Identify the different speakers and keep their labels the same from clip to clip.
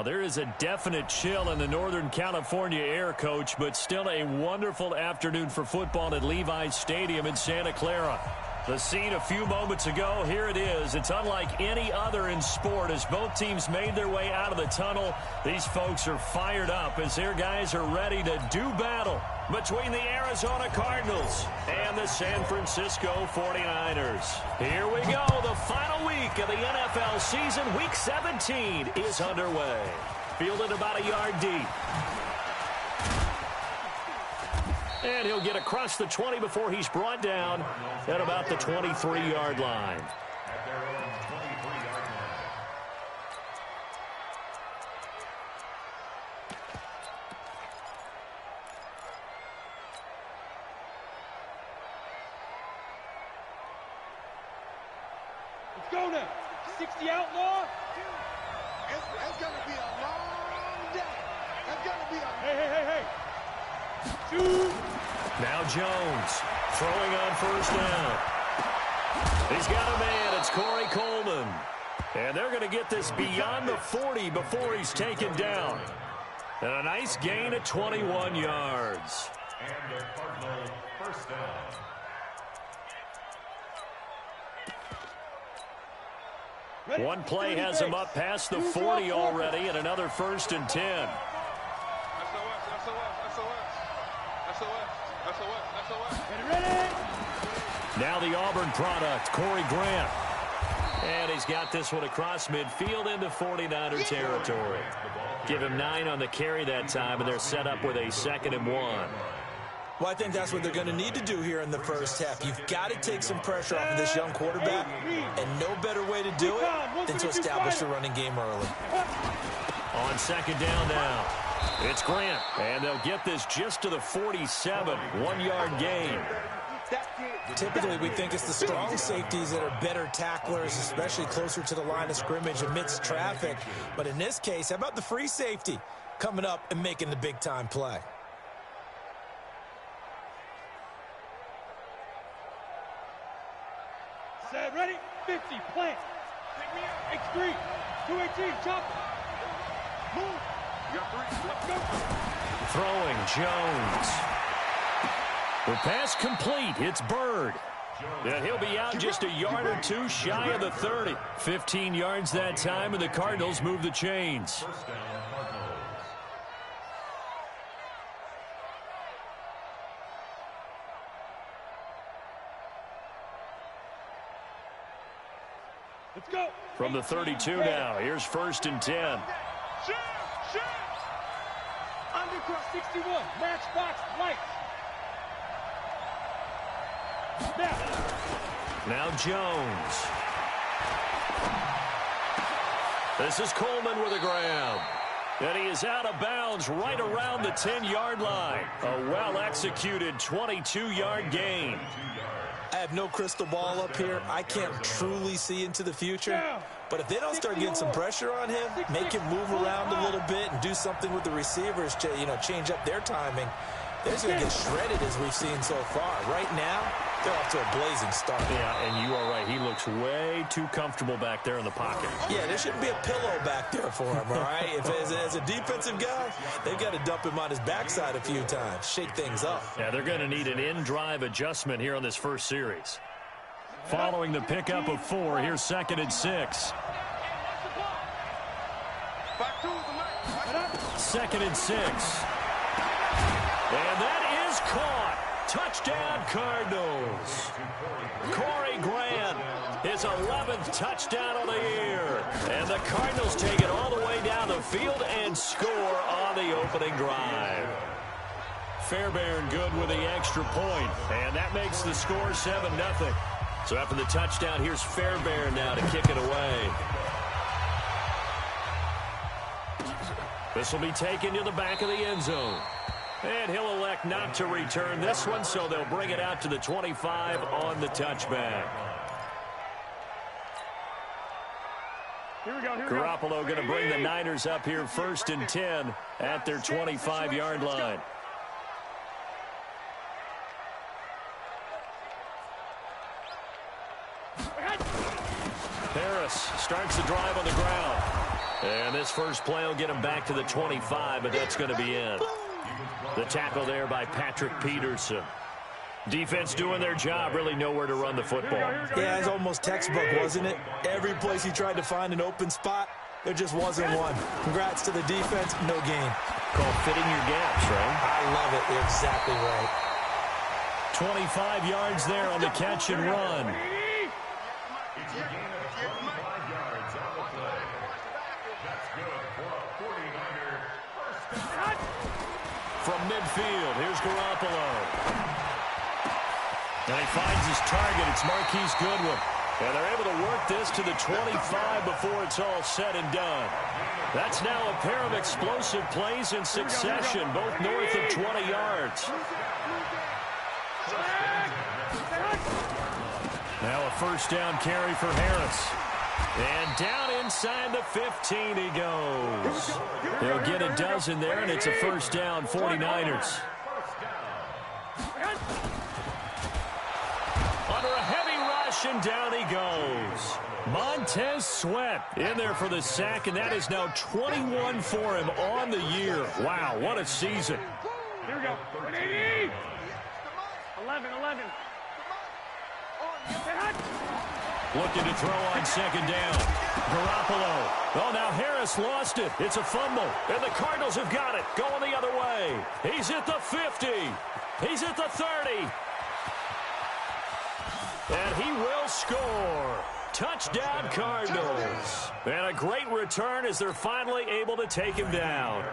Speaker 1: Well, there is a definite chill in the Northern California air, Coach, but still a wonderful afternoon for football at Levi's Stadium in Santa Clara. The scene a few moments ago, here it is. It's unlike any other in sport as both teams made their way out of the tunnel. These folks are fired up as their guys are ready to do battle between the Arizona Cardinals and the San Francisco 49ers. Here we go. The final week of the NFL season, Week 17, is underway. Fielded about a yard deep. And he'll get across the 20 before he's brought down at about the 23-yard line.
Speaker 2: Let's go now. 60 outlaw.
Speaker 3: It's going to be a long day. It's going to be a...
Speaker 2: Hey. Shoot.
Speaker 1: Now Jones throwing on first down. He's got a man. It's Corey Coleman. And they're going to get this beyond the 40 before he's taken down. And a nice gain of 21 yards.
Speaker 4: And the Cardinals first down.
Speaker 1: One play has him up past the 40 already, and another 1st and 10. Now the Auburn product, Corey Grant. And he's got this one across midfield into 49er territory. Give him 9 on the carry that time, and they're set up with a 2nd and 1.
Speaker 5: Well, I think that's what they're going to need to do here in the first half. You've got to take some pressure off of this young quarterback, and no better way to do it than to establish the running game early.
Speaker 1: On 2nd down now, it's Grant, and they'll get this just to the 47, 1-yard gain.
Speaker 5: Typically, we think it's the strong safeties that are better tacklers, especially closer to the line of scrimmage amidst traffic. But in this case, how about the free safety coming up and making the big-time play?
Speaker 2: Set, ready, 50, plant. X3, 218, chop. Move. You got 3, let's go.
Speaker 1: Throwing, Jones. The pass complete. It's Bird. And he'll be out just a yard or two shy of the 30. 15 yards that time, and the Cardinals move the chains.
Speaker 4: First down, Cardinals.
Speaker 2: Let's go.
Speaker 1: From the 32 now, here's 1st and 10.
Speaker 2: Shoot. Undercross 61, matchbox, lights.
Speaker 1: Now Jones. This is Coleman with a grab. And he is out of bounds right around the 10-yard line. A well-executed 22-yard gain.
Speaker 5: I have no crystal ball up here. I can't truly see into the future. But if they don't start getting some pressure on him, make him move around a little bit and do something with the receivers to, change up their timing, they're going to get shredded as we've seen so far. Right now, they're off to a blazing start.
Speaker 1: Yeah, and you are right. He looks way too comfortable back there in the pocket.
Speaker 5: Yeah, there shouldn't be a pillow back there for him, all right? If as a defensive guy, they've got to dump him on his backside a few times, shake things up.
Speaker 1: Yeah, they're going to need an in-drive adjustment here on this first series. Following the pickup of 4, here's 2nd and 6. 2nd and 6. And that is caught. Touchdown, Cardinals. Corey Grant, his 11th touchdown of the year. And the Cardinals take it all the way down the field and score on the opening drive. Fairbairn good with the extra point, and that makes the score 7-0. So after the touchdown, here's Fairbairn now to kick it away. This will be taken to the back of the end zone. And he'll elect not to return this one, so they'll bring it out to the 25 on the touchback.
Speaker 2: Here we go.
Speaker 1: Garoppolo going to bring the Niners up here 1st and 10 at their 25-yard line. Harris starts the drive on the ground. And this first play will get him back to the 25, but that's going to be in. The tackle there by Patrick Peterson. Defense doing their job, really nowhere to run the football.
Speaker 5: Yeah, it's almost textbook, wasn't it? Every place he tried to find an open spot, there just wasn't one. Congrats to the defense, no gain.
Speaker 1: Called fitting your gaps, right?
Speaker 5: I love it. You're exactly right.
Speaker 1: 25 yards there on the catch and run.
Speaker 4: It's a gain of 25 yards on the play. That's good for a 49er first down.
Speaker 1: From midfield, here's Garoppolo. And he finds his target. It's Marquise Goodwin. And they're able to work this to the 25 before it's all said and done. That's now a pair of explosive plays in succession, both north of 20 yards. Now a first down carry for Harris. And down inside the 15 he goes. They'll get a dozen there, and it's a first down, 49ers. Under a heavy rush, and down he goes. Montez Sweat in there for the sack, and that is now 21 for him on the year. Wow, what a season.
Speaker 2: Here we go. 11.
Speaker 1: Looking to throw on second down. Garoppolo. Oh, now Harris lost it. It's a fumble, and the Cardinals have got it. Going the other way. He's at the 50. He's at the 30. And he will score. Touchdown, Cardinals. And a great return as they're finally able to take him down.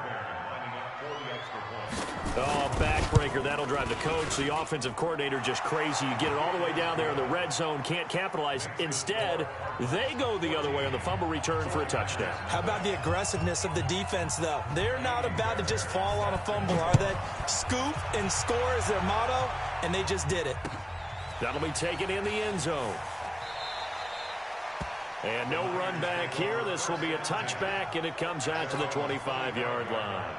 Speaker 1: Oh, backbreaker. That'll drive the coach, the offensive coordinator, just crazy. You get it all the way down there in the red zone, can't capitalize. Instead, they go the other way on the fumble return for a touchdown.
Speaker 5: How about the aggressiveness of the defense, though? They're not about to just fall on a fumble, are they? Scoop and score is their motto, and they just did it.
Speaker 1: That'll be taken in the end zone. And no run back here. This will be a touchback, and it comes out to the 25-yard line.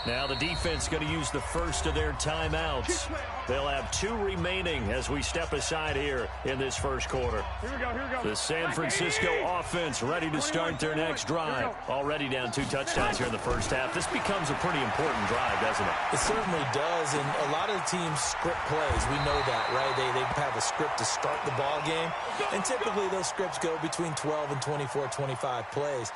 Speaker 1: Now the defense going to use the first of their timeouts. They'll have 2 remaining as we step aside here in this first quarter.
Speaker 2: Here we go.
Speaker 1: The San Francisco offense ready to start their next drive. Already down 2 touchdowns here in the first half. This becomes a pretty important drive, doesn't it?
Speaker 5: It certainly does, and a lot of teams script plays. We know that, right? They have a script to start the ball game, and typically those scripts go between 12 and 24, 25 plays.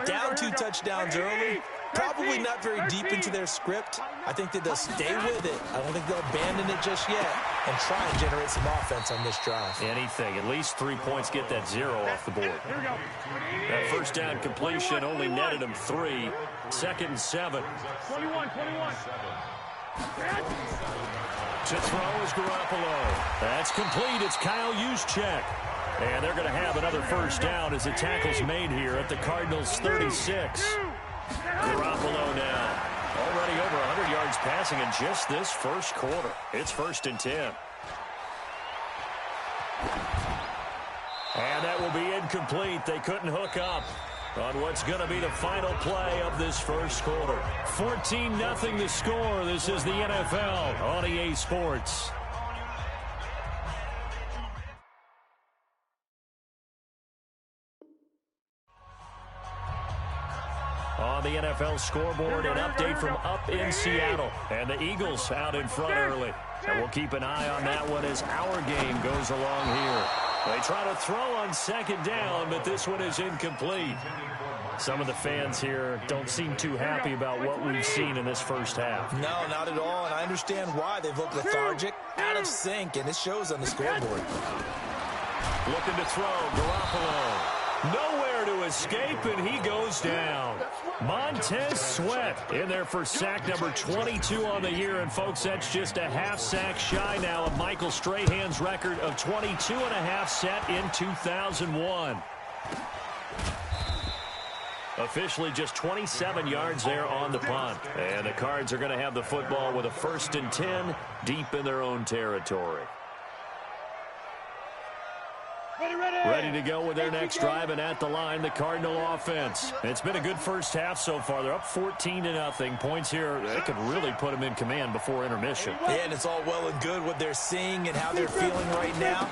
Speaker 5: Down 2 touchdowns early, probably not very deep into their script. I think that they'll stay with it. I don't think they'll abandon it just yet and try and generate some offense on this drive.
Speaker 1: Anything. At least 3 points, get that 0 off the board. That first down completion only netted him 3. 2nd and 7.
Speaker 2: 21.
Speaker 1: To throw is Garoppolo. That's complete. It's Kyle Juszczyk. And they're going to have another first down as the tackle's made here at the Cardinals' 36. Garoppolo now. Already over 100 yards passing in just this first quarter. It's 1st and 10. And that will be incomplete. They couldn't hook up on what's going to be the final play of this first quarter. 14-0 the score. This is the NFL on EA Sports. On the NFL scoreboard, an update from up in Seattle. And the Eagles out in front early. And we'll keep an eye on that one as our game goes along here. They try to throw on second down, but this one is incomplete. Some of the fans here don't seem too happy about what we've seen in this first half.
Speaker 5: No, not at all, and I understand why. They've looked lethargic, out of sync, and it shows on the scoreboard.
Speaker 1: Looking to throw, Garoppolo. Nowhere to escape, and he goes down. Montez Sweat in there for sack number 22 on the year. And, folks, that's just a half sack shy now of Michael Strahan's record of 22 and a half set in 2001. Officially just 27 yards there on the punt. And the Cards are going to have the football with a 1st and 10 deep in their own territory. Ready to go with their next drive, and at the line, the Cardinal offense. It's been a good first half so far. They're up 14-0. Points here, they could really put them in command before intermission.
Speaker 5: Yeah, and it's all well and good what they're seeing and how they're feeling right now.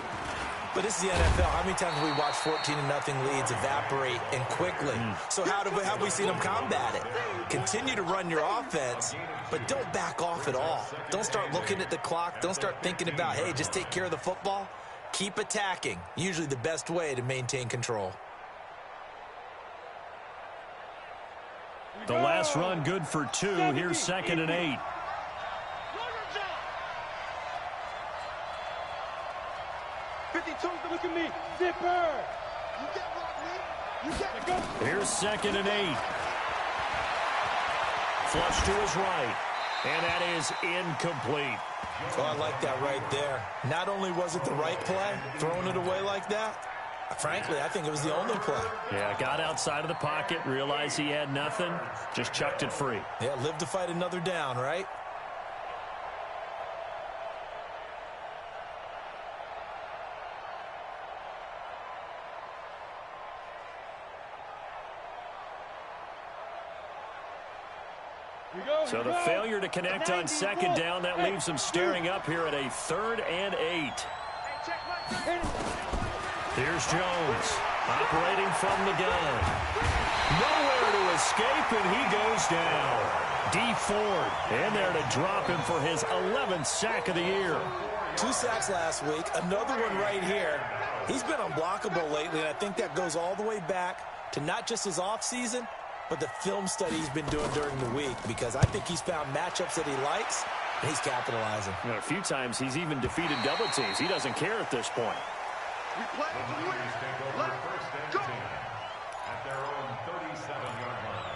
Speaker 5: But this is the NFL. How many times have we watched 14-0 leads evaporate and quickly? So how have we seen them combat it? Continue to run your offense, but don't back off at all. Don't start looking at the clock. Don't start thinking about, hey, just take care of the football. Keep attacking. Usually the best way to maintain control.
Speaker 1: The last run good for 2. Here's 2nd and 8.
Speaker 2: Look at me, zipper. You get what, Lee? You get go.
Speaker 1: Here's 2nd and 8. Flush to his right, and that is incomplete.
Speaker 5: Oh, I like that right there. Not only was it the right play, throwing it away like that, frankly, I think it was the only play.
Speaker 1: Yeah, got outside of the pocket, realized he had nothing, just chucked it free.
Speaker 5: Yeah, live to fight another down, right?
Speaker 1: So the failure to connect on 2nd down, that leaves him staring up here at a 3rd and 8. Here's Jones, operating from the gun. Nowhere to escape, and he goes down. D. Ford in there to drop him for his 11th sack of the year.
Speaker 5: 2 sacks last week, another one right here. He's been unblockable lately, and I think that goes all the way back to not just his offseason, but the film study he's been doing during the week, because I think he's found matchups that he likes, and he's capitalizing.
Speaker 1: You know, a few times he's even defeated double teams. He doesn't care at this point.
Speaker 3: We play to win. Let's go.
Speaker 4: At their own 37-yard line.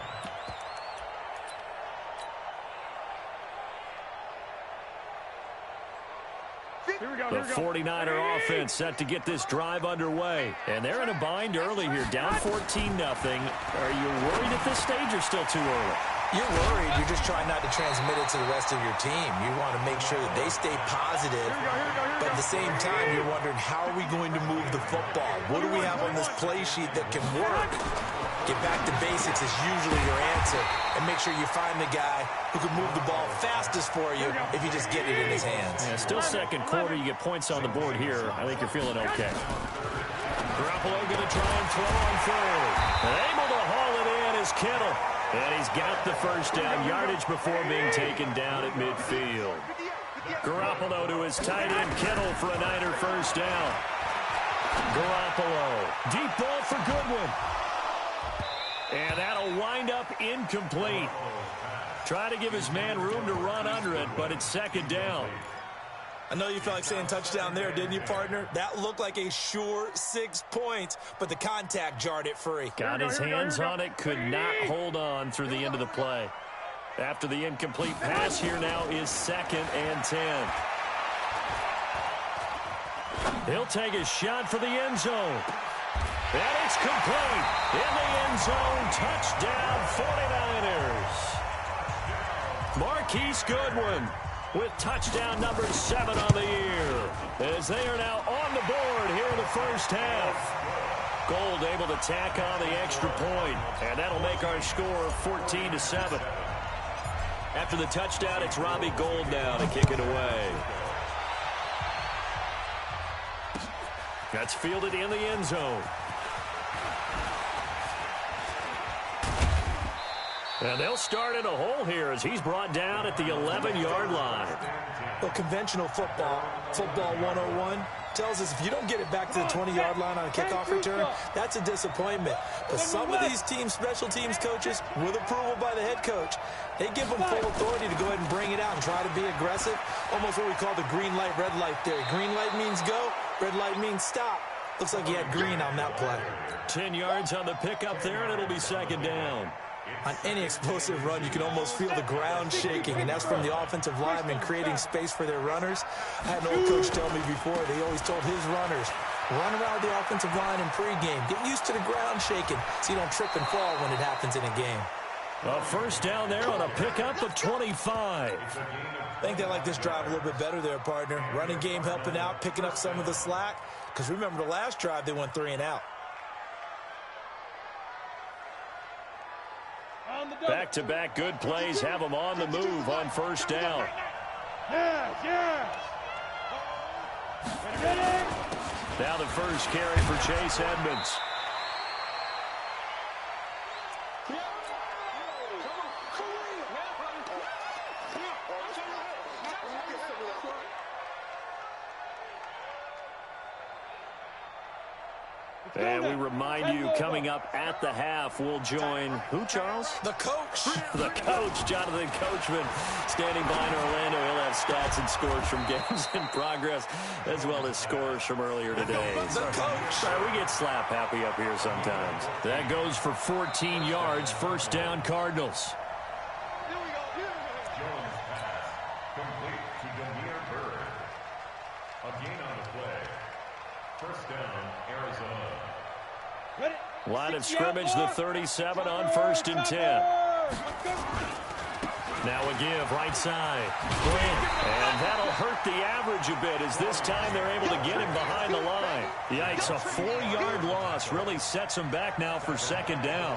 Speaker 1: The 49er offense set to get this drive underway. And they're in a bind early here, down 14-0. Are you worried at this stage or still too early?
Speaker 5: You're worried. You're just trying not to transmit it to the rest of your team. You want to make sure that they stay positive. But at the same time, you're wondering, how are we going to move the football? What do we have on this play sheet that can work? Get back to basics is usually your answer. And make sure you find the guy who can move the ball fastest for you if you just get it in his hands.
Speaker 1: Yeah, still 2nd quarter. You get points on the board here. I think you're feeling okay. Garoppolo going to try and throw on 3rd. And able to haul it in is Kittle. And he's got the 1st down yardage before being taken down at midfield. Garoppolo to his tight end Kittle for a Niner 1st down. Garoppolo. Deep ball for Goodwin. And that'll wind up incomplete. Try to give his man room to run under it, but it's 2nd down.
Speaker 5: I know you felt like saying touchdown there, didn't you, partner? That looked like a sure 6 points, but the contact jarred it free.
Speaker 1: Got his hands on it, could not hold on through the end of the play. After the incomplete pass, here now is 2nd and 10. He'll take a shot for the end zone. And it's complete. In the end zone, touchdown 49ers. Marquise Goodwin with touchdown number 7 on the year, as they are now on the board here in the 1st half. Gold able to tack on the extra point, and that'll make our score 14-7. After the touchdown, it's Robbie Gould now to kick it away. That's fielded in the end zone. And they'll start in a hole here as he's brought down at the 11-yard line.
Speaker 5: Well, conventional football 101, tells us if you don't get it back to the 20-yard line on a kickoff return, that's a disappointment. But some of these teams, special teams coaches, with approval by the head coach, they give them full authority to go ahead and bring it out and try to be aggressive. Almost what we call the green light, red light theory. Green light means go, red light means stop. Looks like he had green on that play.
Speaker 1: 10 yards on the pickup there, and it'll be 2nd down.
Speaker 5: On any explosive run, you can almost feel the ground shaking, and that's from the offensive linemen creating space for their runners. I had an old coach tell me before, they always told his runners, run around the offensive line in pregame. Get used to the ground shaking so you don't trip and fall when it happens in a game.
Speaker 1: A 1st down there on a pickup of 25.
Speaker 5: I think they like this drive a little bit better there, partner. Running game helping out, picking up some of the slack. Because remember the last drive, they went 3 and out.
Speaker 1: Back-to-back good plays have them on the move on 1st down.
Speaker 2: Yeah.
Speaker 1: Now the first carry for Chase Edmonds. And we remind you, coming up at the half, we'll join who, Charles?
Speaker 5: The coach.
Speaker 1: The coach, Jonathan Coachman, standing by in Orlando. He'll have stats and scores from games in progress, as well as scores from earlier today.
Speaker 5: The coach.
Speaker 1: Sorry, we get slap happy up here sometimes. That goes for 14 yards. First down, Cardinals.
Speaker 4: Jones pass. Complete to Demir Bird. A gain on the play. First down, Arizona.
Speaker 1: Line of scrimmage, the 37 on 1st and 10. Now a give, right side. And that'll hurt the average a bit, as this time they're able to get him behind the line. Yikes, a 4-yard loss really sets him back now for 2nd down.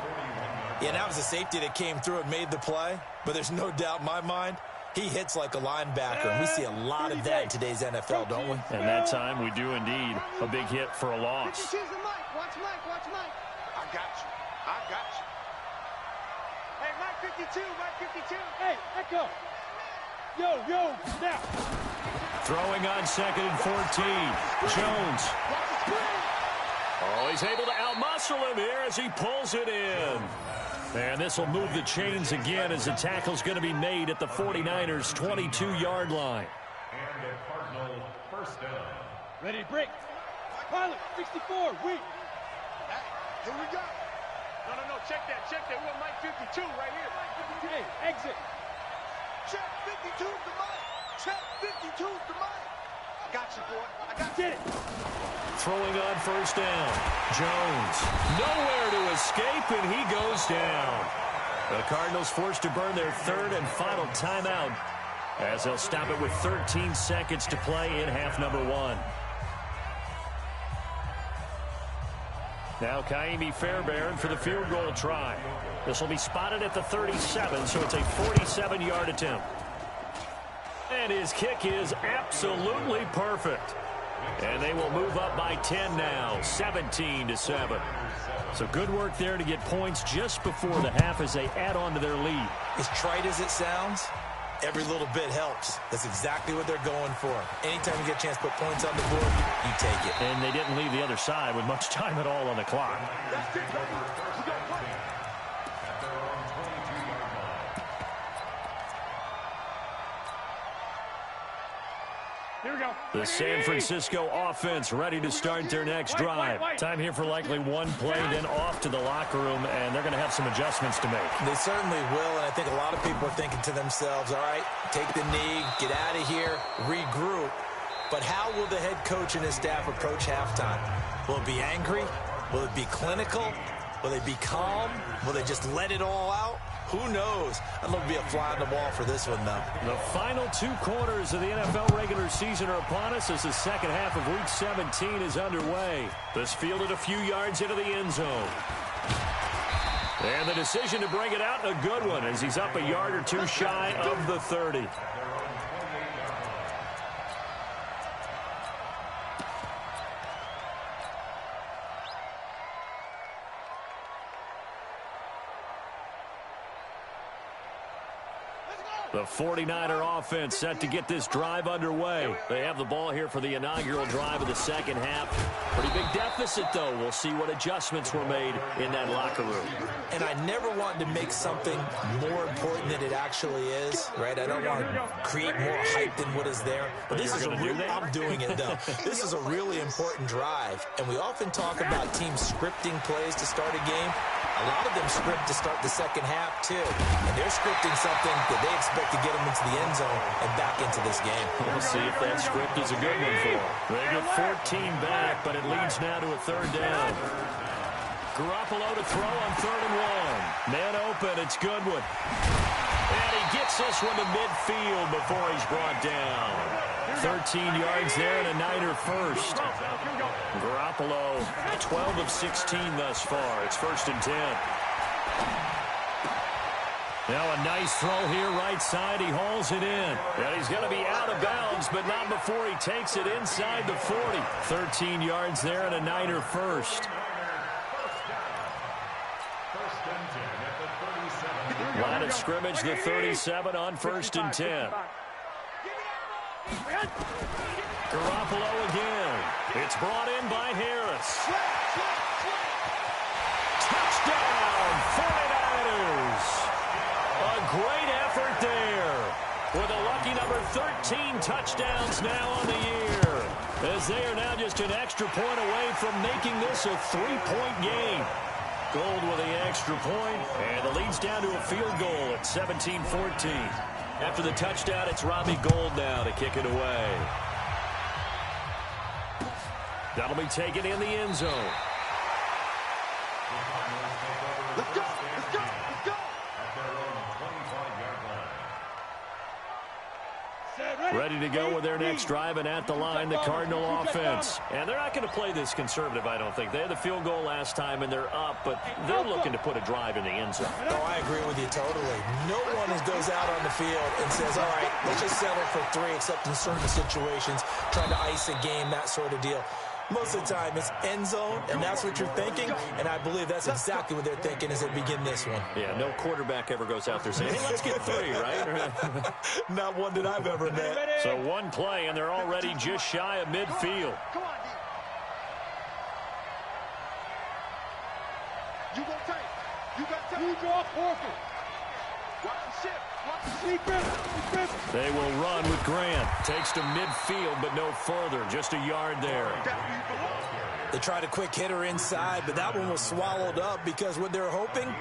Speaker 5: Yeah, that was a safety that came through and made the play, but there's no doubt in my mind he hits like a linebacker, and we see a lot of that in today's NFL, don't we?
Speaker 1: And that time we do indeed. A big hit for a loss.
Speaker 3: Watch Mike. I got you.
Speaker 2: Hey, Mike 52. Hey, echo. Yo, snap.
Speaker 1: Throwing on 2nd and 14. Jones. Oh, he's able to outmuscle him here as he pulls it in. And this will move the chains again as the tackle's going to be made at the 49ers' 22-yard line.
Speaker 4: And the Cardinal first down.
Speaker 2: Ready to break. Pilot, 64, weak.
Speaker 3: Here we go.
Speaker 2: No, check that. We want Mike 52 right here. Hey, exit.
Speaker 3: Check 52 to Mike. I got you, boy.
Speaker 2: Get it.
Speaker 1: Throwing on 1st down. Jones. Nowhere to escape, and he goes down. The Cardinals forced to burn their 3rd and final timeout, as they'll stop it with 13 seconds to play in half number 1. Now Kaimi Fairbairn for the field goal try. This will be spotted at the 37, so it's a 47-yard attempt. And his kick is absolutely perfect. And they will move up by 10 now, 17-7. So good work there to get points just before the half as they add on to their lead.
Speaker 5: As trite as it sounds, every little bit helps. That's exactly what they're going for. Anytime you get a chance to put points on the board, you take it.
Speaker 1: And they didn't leave the other side with much time at all on the clock.
Speaker 2: Here we go.
Speaker 1: The San Francisco offense ready to start their next drive. Time here for likely one play, then off to the locker room, and they're going to have some adjustments to make.
Speaker 5: They certainly will, and I think a lot of people are thinking to themselves, all right, take the knee, get out of here, regroup. But how will the head coach and his staff approach halftime? Will it be angry? Will it be clinical? Will they be calm? Will they just let it all out? Who knows? I'd love to be a fly on the wall for this one, though.
Speaker 1: The final 2 quarters of the NFL regular season are upon us as the second half of Week 17 is underway. This fielded a few yards into the end zone. And the decision to bring it out, a good one, as he's up a yard or 2 shy of the 30. The 49er offense set to get this drive underway. They have the ball here for the inaugural drive of the second half. Pretty big deficit, though. We'll see what adjustments were made in that locker room.
Speaker 5: And I never want to make something more important than it actually is, right? I don't want to create more hype than what is there. But this is I'm doing it, though. This is a really important drive. And we often talk about teams scripting plays to start a game. A lot of them script to start the second half, too. And they're scripting something that they expect to get them into the end zone and back into this game.
Speaker 1: We'll see if that script is a good one for them. They get 14 back, but it leads now to a 3rd down. Garoppolo to throw on 3rd and 1. Man open, it's Goodwin. And he gets this one to midfield before he's brought down. 13 yards there and a Niner first. Garoppolo, 12 of 16 thus far. It's 1st and 10. Now a nice throw here right side. He hauls it in. And he's going to be out of bounds yards, but not before he takes it inside the 40. 13 yards there and a Niner first. Line of scrimmage, the 37 on 1st and 10. Garoppolo again. It's brought in by Harris. Touchdown, 49ers. A great effort there. With a lucky number 13 touchdowns now on the year. As they are now just an extra point away from making this a 3-point game. Gold with the extra point, and the lead's down to a field goal at 17-14. After the touchdown, it's Robbie Gould now to kick it away. That'll be taken in the end zone.
Speaker 3: Let's go, let's go, let's go.
Speaker 1: Ready to go with their next drive, and at the line, the Cardinal offense. And they're not going to play this conservative, I don't think. They had the field goal last time, and they're up, but they're looking to put a drive in the end zone.
Speaker 5: Oh, I agree with you totally. No one goes out on the field and says, all right, let's just settle for 3, except in certain situations, trying to ice a game, that sort of deal. Most of the time, it's end zone, and that's what you're thinking, and I believe that's exactly what they're thinking as they begin this one.
Speaker 1: Yeah, no quarterback ever goes out there saying, hey, let's get 3, right?
Speaker 5: Not one that I've ever met.
Speaker 1: So one play, and they're already just shy of midfield.
Speaker 3: Come on, D. You go tight. You got tight.
Speaker 2: You draw forfeit.
Speaker 3: Watch the ship. Watch the
Speaker 2: Lee Griffin.
Speaker 1: They will run with Grant. Takes to midfield, but no further. Just a yard there.
Speaker 5: They tried a quick hitter inside, but that one was swallowed up because what they're hoping,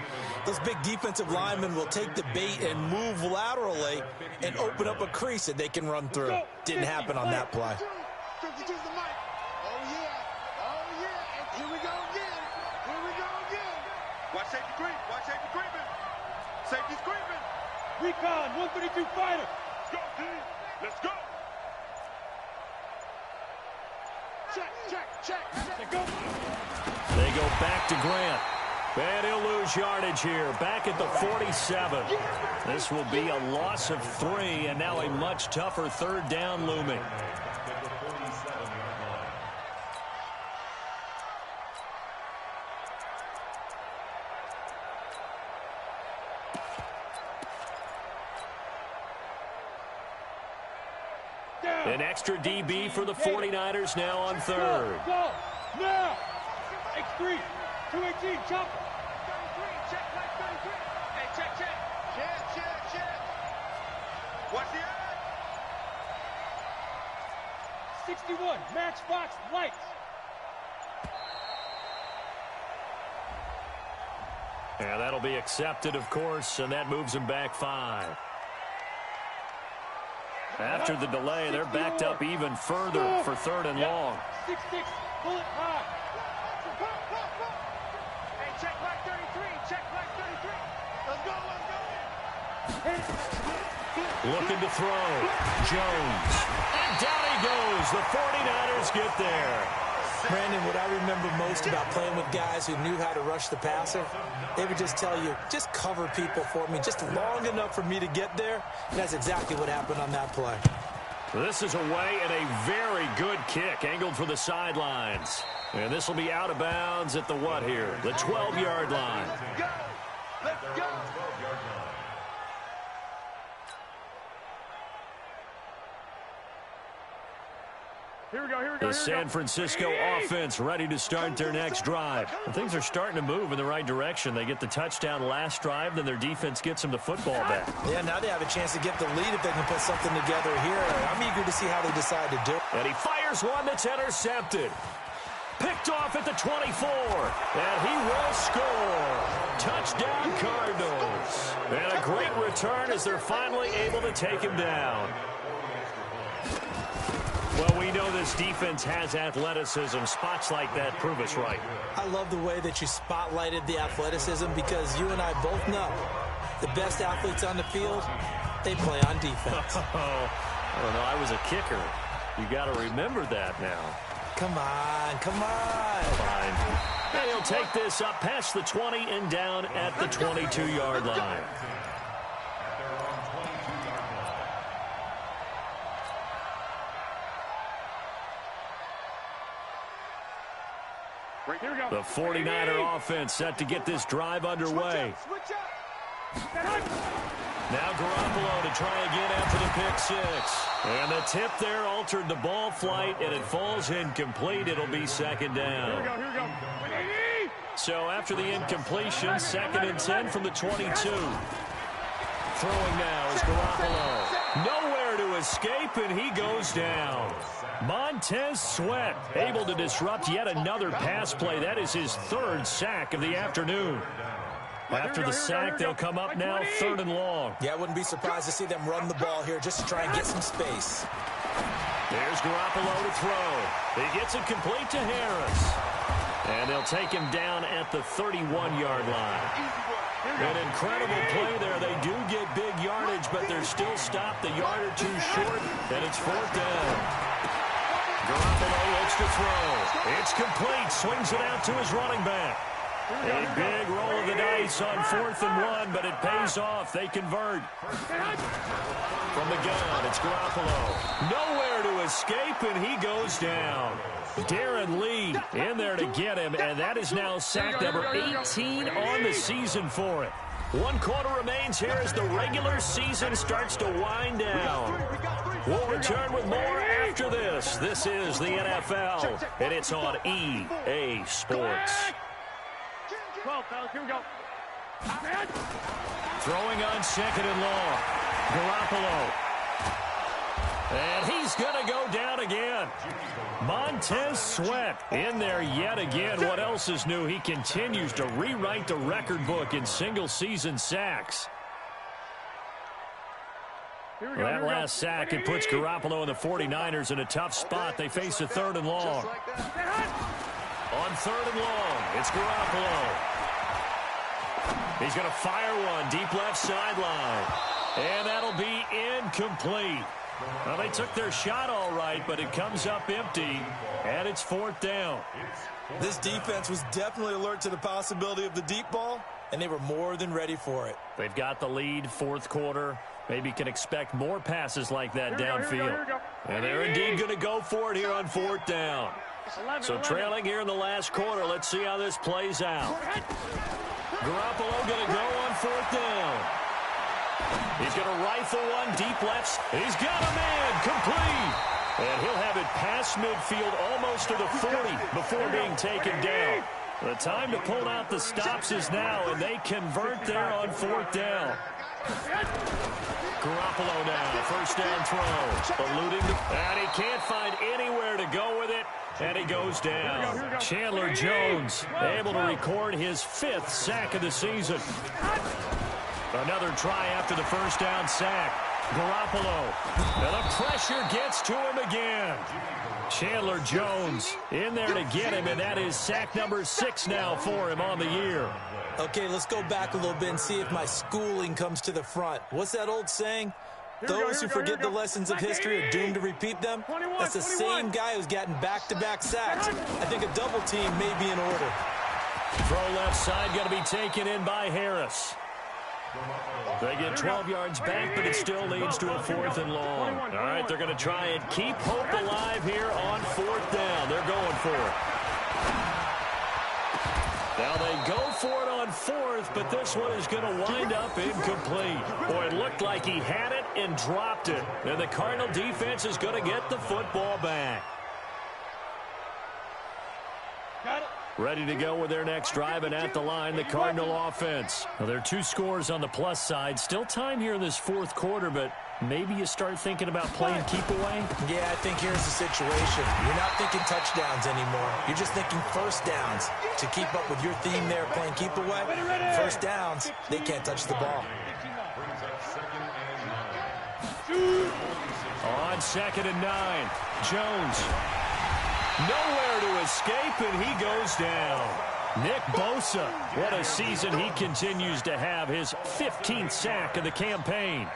Speaker 5: those big defensive linemen will take the bait and move laterally and open up a crease that they can run through. Didn't happen on that play.
Speaker 3: 52's the mic. Oh, yeah. Oh, yeah. And here we go again. Here we go again. Watch safety creep. Watch safety creeping. Safety's creeping.
Speaker 2: Recon, 132 fighter.
Speaker 3: Let's go, D. Let's go. Check, check, check.
Speaker 2: Let's go.
Speaker 1: They go back to Grant. And he'll lose yardage here. Back at the 47. This will be a loss of 3, and now a much tougher 3rd down looming. An extra DB for the 49ers now on 3rd.
Speaker 2: Go, now. X3, 218, chopper.
Speaker 3: 33, check, like 33. Hey, check, check. Check, check, check. What's the ad?
Speaker 2: 61, Matchbox lights.
Speaker 1: And that'll be accepted, of course, and that moves them back 5. After the delay, they're backed up even further for 3rd and long.
Speaker 2: 6-6, pull it high.
Speaker 3: Hey, check like 33. Check like 33. Let's go, let's go.
Speaker 1: Looking to throw. Jones. And down he goes. The 49ers get there.
Speaker 5: Brandon, what I remember most about playing with guys who knew how to rush the passer, they would just tell you, just cover people for me, just long enough for me to get there. And that's exactly what happened on that play.
Speaker 1: This is away and a very good kick, angled for the sidelines. And this will be out of bounds at the what here? The 12-yard line.
Speaker 3: Go. Let's go.
Speaker 2: Here we go, here we go.
Speaker 1: The San Francisco offense ready to start their next drive. And things are starting to move in the right direction. They get the touchdown last drive, then their defense gets them the football back.
Speaker 5: Yeah, now they have a chance to get the lead if they can put something together here. I'm eager to see how they decide to do it.
Speaker 1: And he fires one that's intercepted. Picked off at the 24. And he will score. Touchdown Cardinals. And a great return as they're finally able to take him down. Well, we know this defense has athleticism. Spots like that prove us right.
Speaker 5: I love the way that you spotlighted the athleticism because you and I both know the best athletes on the field, they play on defense.
Speaker 1: I don't know. I was a kicker. You got to remember that now.
Speaker 5: Come on, come on.
Speaker 1: Fine. And he'll take this up past the 20 and down at the 22-yard line. The 49er offense set to get this drive underway. Now Garoppolo to try again after the pick six. And the tip there altered the ball flight, and it falls incomplete. It'll be second down.
Speaker 2: Here we go.
Speaker 1: So after the incompletion, 2nd and 10 from the 22. Throwing now is Garoppolo. Nowhere to escape, and he goes down. Montez Sweat able to disrupt yet another pass play. That is his 3rd sack of the afternoon. After the sack, they'll come up now 3rd and long.
Speaker 5: Yeah, I wouldn't be surprised to see them run the ball here just to try and get some space.
Speaker 1: There's Garoppolo to throw. He gets it complete to Harris. And they'll take him down at the 31-yard line. An incredible play there. They do get big yardage, but they're still stopped a yard or two short, and it's 4th down. Garoppolo looks to throw. It's complete. Swings it out to his running back. A big roll of the dice on 4th and 1, but it pays off. They convert. From the gun, it's Garoppolo. Nowhere to escape, and he goes down. Darren Lee in there to get him, and that is now sack number 18 on the season for it. 1 quarter remains here as the regular season starts to wind down. We'll return with more after this. This is the NFL, and it's on EA Sports.
Speaker 2: 12, fellas, here we go.
Speaker 1: Throwing on 2nd and long. Garoppolo. And he's going to go down again. Montez Sweat in there yet again. What else is new? He continues to rewrite the record book in single-season sacks. That last sack, it puts Garoppolo and the 49ers in a tough spot. They face a 3rd and long. On 3rd and long, it's Garoppolo. He's going to fire one deep left sideline. And that'll be incomplete. Well, they took their shot all right, but it comes up empty, and it's 4th down.
Speaker 5: This defense was definitely alert to the possibility of the deep ball, and they were more than ready for it.
Speaker 1: They've got the lead, 4th quarter. Maybe can expect more passes like that downfield. And they're indeed going to go for it here on 4th down. So trailing here in the last quarter. Let's see how this plays out. Garoppolo going to go on 4th down. He's going to rifle one deep left. He's got a man complete. And he'll have it past midfield almost to the 40 before being taken down. The time to pull out the stops is now, and they convert there on 4th down. Garoppolo now, 1st down throw. Eluding, and he can't find anywhere to go with it. And he goes down. Chandler Jones able to record his 5th sack of the season. Another try after the 1st down sack. Garoppolo. And the pressure gets to him again. Chandler Jones in there to get him, and that is sack number 6 now for him on the year.
Speaker 5: Okay, let's go back a little bit and see if my schooling comes to the front. What's that old saying? Those who forget the lessons of history are doomed to repeat them. That's the same guy who's gotten back-to-back sacks. I think a double team may be in order.
Speaker 1: Throw left side going to be taken in by Harris. They get 12 yards back, but it still leads to a 4th and long. All right, they're going to try and keep hope alive here on 4th down. They're going for it. Now they go for it on 4th, but this one is going to wind up incomplete. Boy, it looked like he had it and dropped it. And the Cardinal defense is going to get the football back.
Speaker 2: Got it.
Speaker 1: Ready to go with their next drive, and at the line, the Cardinal offense. Well, there are 2 scores on the plus side. Still time here in this 4th quarter, but maybe you start thinking about playing keep away?
Speaker 5: Yeah, I think here's the situation. You're not thinking touchdowns anymore. You're just thinking 1st downs. To keep up with your theme there, playing keep away, 1st downs, they can't touch the ball.
Speaker 1: On 2nd and 9, Jones. Nowhere to escape, and he goes down. Nick Bosa, what a season he continues to have. His 15th sack of the campaign.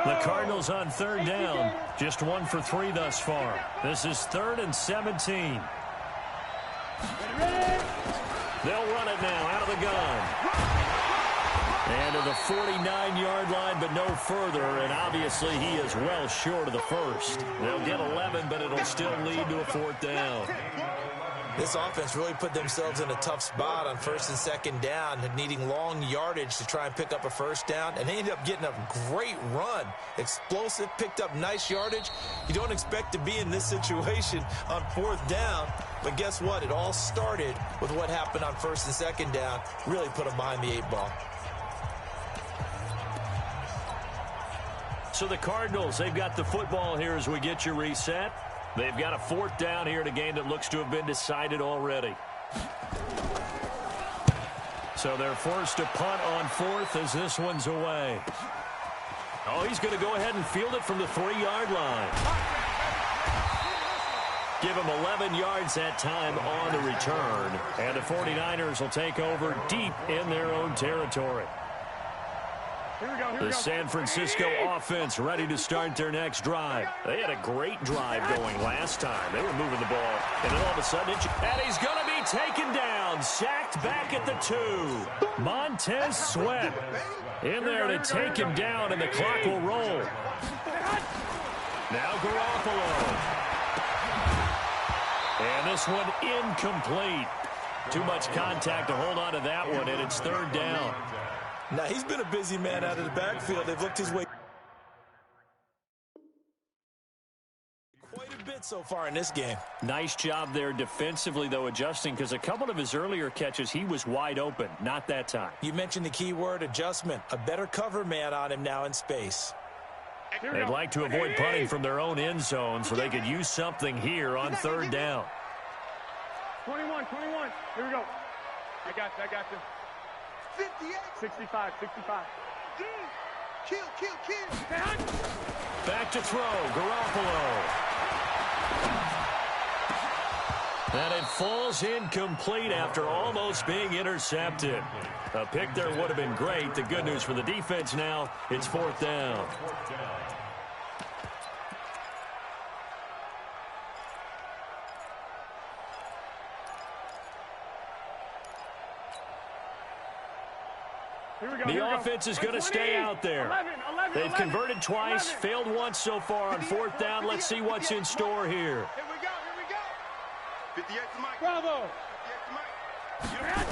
Speaker 1: The Cardinals on 3rd down, just 1 for 3 thus far. This is 3rd and 17. They'll run it now out of the gun. And to the 49-yard line, but no further, and obviously he is well short of the 1st. They'll get 11, but it'll still lead to a 4th down.
Speaker 5: This offense really put themselves in a tough spot on first and second down, needing long yardage to try and pick up a first down, and they ended up getting a great run. Explosive, picked up nice yardage. You don't expect to be in this situation on fourth down, but guess what? It all started with what happened on first and second down. Really put them behind the 8 ball.
Speaker 1: So the Cardinals, they've got the football here as we get you reset. They've got a fourth down here in a game that looks to have been decided already. So they're forced to punt on fourth as this one's away. Oh, he's going to go ahead and field it from the 3-yard line. Give him 11 yards that time on the return. And the 49ers will take over deep in their own territory. The San Francisco offense ready to start their next drive. They had a great drive going last time. They were moving the ball. And then all of a sudden, and he's going to be taken down. Sacked back at the 2. Montez Sweat in there to take him down, and the clock will roll. Now Garoppolo. And this one incomplete. Too much contact to hold on to that one, and it's third down.
Speaker 5: Now, he's been a busy man out of the backfield. They've looked his way quite a bit so far in this game.
Speaker 1: Nice job there defensively, though, adjusting, because a couple of his earlier catches, he was wide open. Not that time.
Speaker 5: You mentioned the key word, adjustment. A better cover man on him now in space.
Speaker 1: They'd like to avoid punting from their own end zone so they could use something here on third down.
Speaker 2: 21. Here we go. I got you.
Speaker 3: 58.
Speaker 2: 65.
Speaker 3: Kill.
Speaker 1: Back to throw, Garoppolo. And it falls incomplete after almost being intercepted. A pick there would have been great. The good news for the defense now, it's fourth down. The offense is going to stay out there. They've converted twice, failed once so far on fourth down. Let's see what's in store here.
Speaker 3: Here we go. 58 to Mike.
Speaker 2: Bravo.
Speaker 3: 58 to Mike.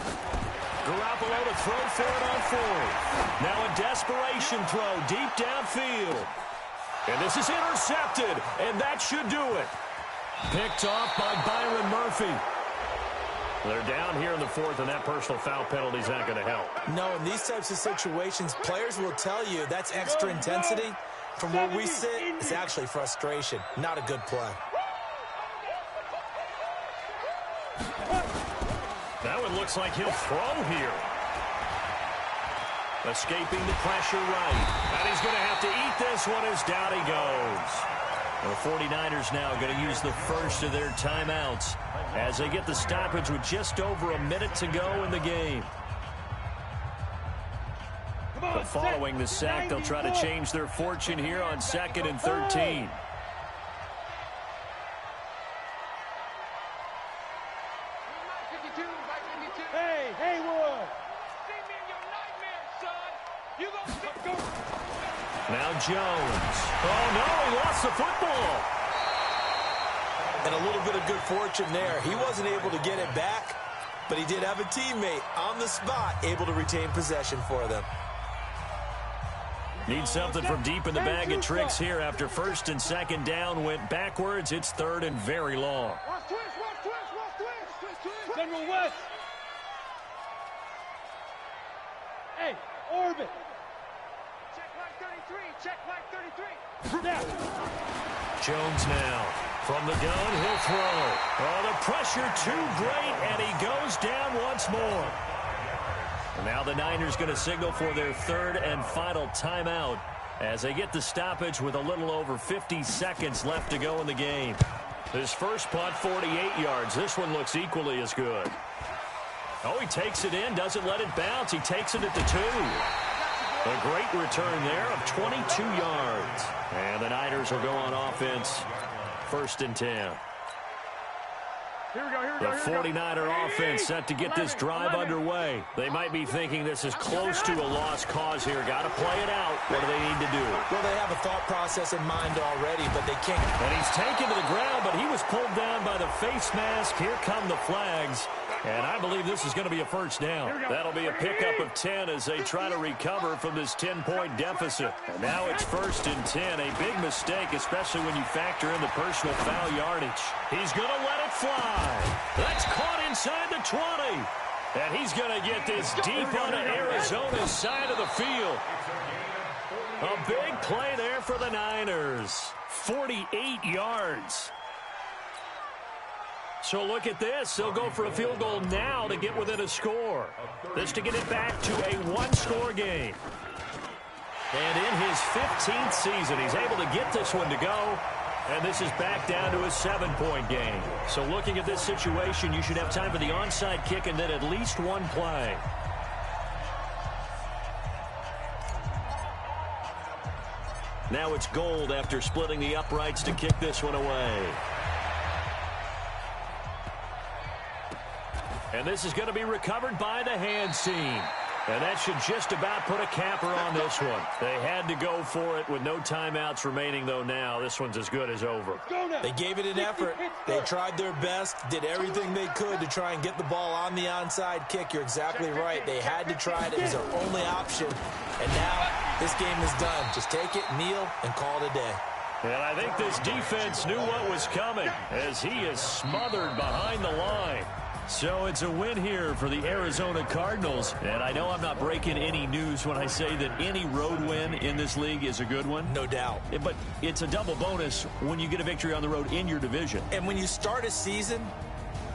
Speaker 1: Garoppolo to throw for it on fourth. Now a desperation throw deep downfield. And this is intercepted, and that should do it. Picked off by Byron Murphy. They're down here in the fourth, and that personal foul penalty is not going to help.
Speaker 5: No, in these types of situations, players will tell you that's extra intensity. From where we sit, it's actually frustration. Not a good play.
Speaker 1: That one looks like he'll throw here. Escaping the pressure right. And he's going to have to eat this one as down he goes. The 49ers now going to use the first of their timeouts as they get the stoppage with just over a minute to go in the game. But following the sack, they'll try to change their fortune here on 2nd and 13.
Speaker 2: Hey, Haywood.
Speaker 1: Now Jones. Oh, no, he lost the football.
Speaker 5: And a little bit of good fortune there. He wasn't able to get it back, but he did have a teammate on the spot able to retain possession for them.
Speaker 1: Need something from deep in the bag of tricks here after first and second down went backwards. It's third and very long.
Speaker 2: Watch twist. General West. Hey, orbit. Check like 33. Now.
Speaker 1: Jones now. From the gun, he'll throw. Oh, the pressure too great, and he goes down once more. And now the Niners going to signal for their third and final timeout as they get the stoppage with a little over 50 seconds left to go in the game. His first punt, 48 yards. This one looks equally as good. Oh, he takes it in, doesn't let it bounce. He takes it at the 2. A great return there of 22 yards. And the Niners will go on offense, 1st and 10.
Speaker 2: Here we go.
Speaker 1: The 49er offense set to get this drive underway. They might be thinking this is close to a lost cause here. Got to play it out. What do they need to do?
Speaker 5: Well, they have a thought process in mind already, but they king.
Speaker 1: And he's taken to the ground, but he was pulled down by the face mask. Here come the flags. And I believe this is going to be a first down. That'll be a pickup of 10 as they try to recover from this 10-point deficit. And now it's 1st and 10. A big mistake, especially when you factor in the personal foul yardage. He's going to let it fly. That's caught inside the 20. And he's going to get this deep onto Arizona's side of the field. A big play there for the Niners. 48 yards. So look at this. They'll go for a field goal now to get within a score. This to get it back to a one-score game. And in his 15th season, he's able to get this one to go. And this is back down to a 7-point game. So looking at this situation, you should have time for the onside kick and then at least one play. Now it's Gold after splitting the uprights to kick this one away. And this is going to be recovered by the hands team. And that should just about put a capper on this one. They had to go for it with no timeouts remaining, though now. This one's as good as over.
Speaker 5: They gave it an effort. They tried their best, did everything they could to try and get the ball on the onside kick. You're exactly right. They had to try it. It was their only option. And now this game is done. Just take it, kneel, and call it a day.
Speaker 1: And I think this defense knew what was coming as he is smothered behind the line. So it's a win here for the Arizona Cardinals. And I know I'm not breaking any news when I say that any road win in this league is a good one.
Speaker 5: No doubt.
Speaker 1: But it's a double bonus when you get a victory on the road in your division.
Speaker 5: And when you start a season,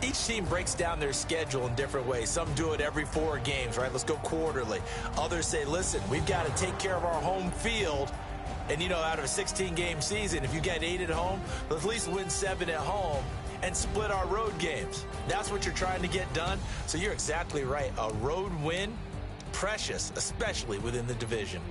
Speaker 5: each team breaks down their schedule in different ways. Some do it every 4 games, right? Let's go quarterly. Others say, listen, we've got to take care of our home field. And, you know, out of a 16-game season, if you get 8 at home, let's at least win 7 at home and split our road games. That's what you're trying to get done. So you're exactly right. A road win, precious, especially within the division.